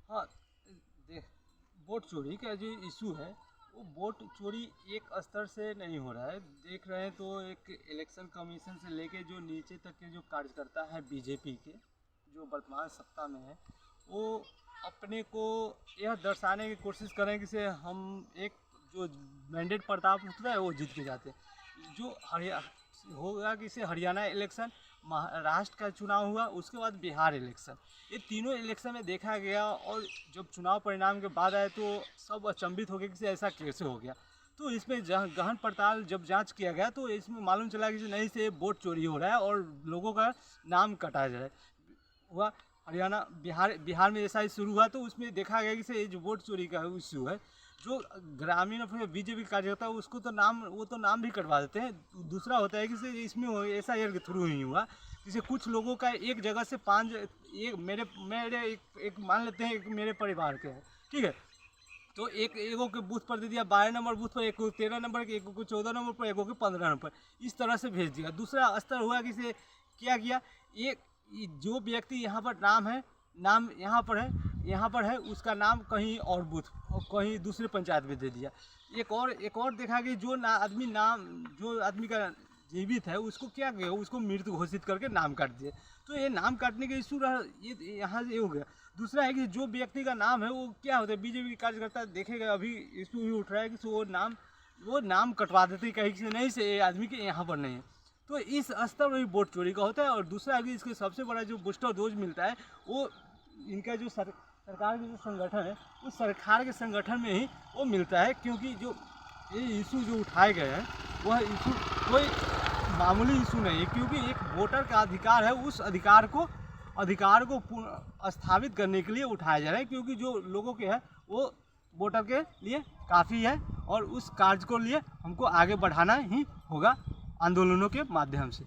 हाँ, देख, वोट चोरी का जो इशू है वो वोट चोरी एक स्तर से नहीं हो रहा है। देख रहे हैं तो एक इलेक्शन कमीशन से लेके जो नीचे तक के जो कार्यकर्ता है बीजेपी के, जो वर्तमान सत्ता में है, वो अपने को यह दर्शाने की कोशिश करें कि से हम एक जो मैंडेट प्रताप होता है वो जीत के जाते हैं। जो होगा कि से हरियाणा इलेक्शन, महाराष्ट्र का चुनाव हुआ, उसके बाद बिहार इलेक्शन, ये तीनों इलेक्शन में देखा गया। और जब चुनाव परिणाम के बाद आए तो सब अचंभित हो गए कि ऐसा कैसे हो गया। तो इसमें गहन पड़ताल जब जांच किया गया तो इसमें मालूम चला कि नहीं से वोट चोरी हो रहा है और लोगों का नाम कटा जा रहा है हुआ। हरियाणा बिहार में ऐसा ही शुरू हुआ तो उसमें देखा गया कि से जो वोट चोरी का इशू है, जो ग्रामीण अपने बीजेपी कार्यकर्ता है उसको तो नाम भी कटवा देते हैं। दूसरा होता है कि इसमें ऐसा के थ्रू ही हुआ, जैसे कुछ लोगों का एक जगह से मेरे एक मान लेते हैं, एक मेरे परिवार के है, ठीक है, तो एगो के बूथ पर दे दिया 12 नंबर बूथ पर, एक को 13 नंबर के, एक को 14 नंबर पर, एक को 15 नंबर पर, इस तरह से भेज दिया। दूसरा स्तर हुआ कि से क्या किया, जो व्यक्ति यहाँ पर नाम यहाँ पर है उसका नाम कहीं और बूथ और कहीं दूसरे पंचायत में दे दिया। एक और देखा कि जो आदमी का जीवित है उसको क्या किया, उसको मृत घोषित करके नाम काट दिए। तो ये नाम काटने का इशू ये यहाँ से हो गया। दूसरा है कि जो व्यक्ति का नाम है वो क्या होता है, बीजेपी कार्यकर्ता देखेगा अभी इशू ही उठ रहा है कि वो नाम कटवा देते कहीं से, नहीं से ये आदमी के यहाँ पर नहीं है। तो इस स्तर पर भी वोट चोरी का होता है। और दूसरा है कि इसके सबसे बड़ा जो बूस्टर डोज मिलता है वो इनका जो सरकार के जो संगठन है उस सरकार के संगठन में ही वो मिलता है, क्योंकि जो ये इशू जो उठाए गए हैं वह इशू कोई मामूली इशू नहीं है, क्योंकि एक वोटर का अधिकार है, उस अधिकार को स्थापित करने के लिए उठाया जा रहा है, क्योंकि जो लोगों के है वो वोटर के लिए काफ़ी है और उस कार्य को लिए हमको आगे बढ़ाना ही होगा आंदोलनों के माध्यम से।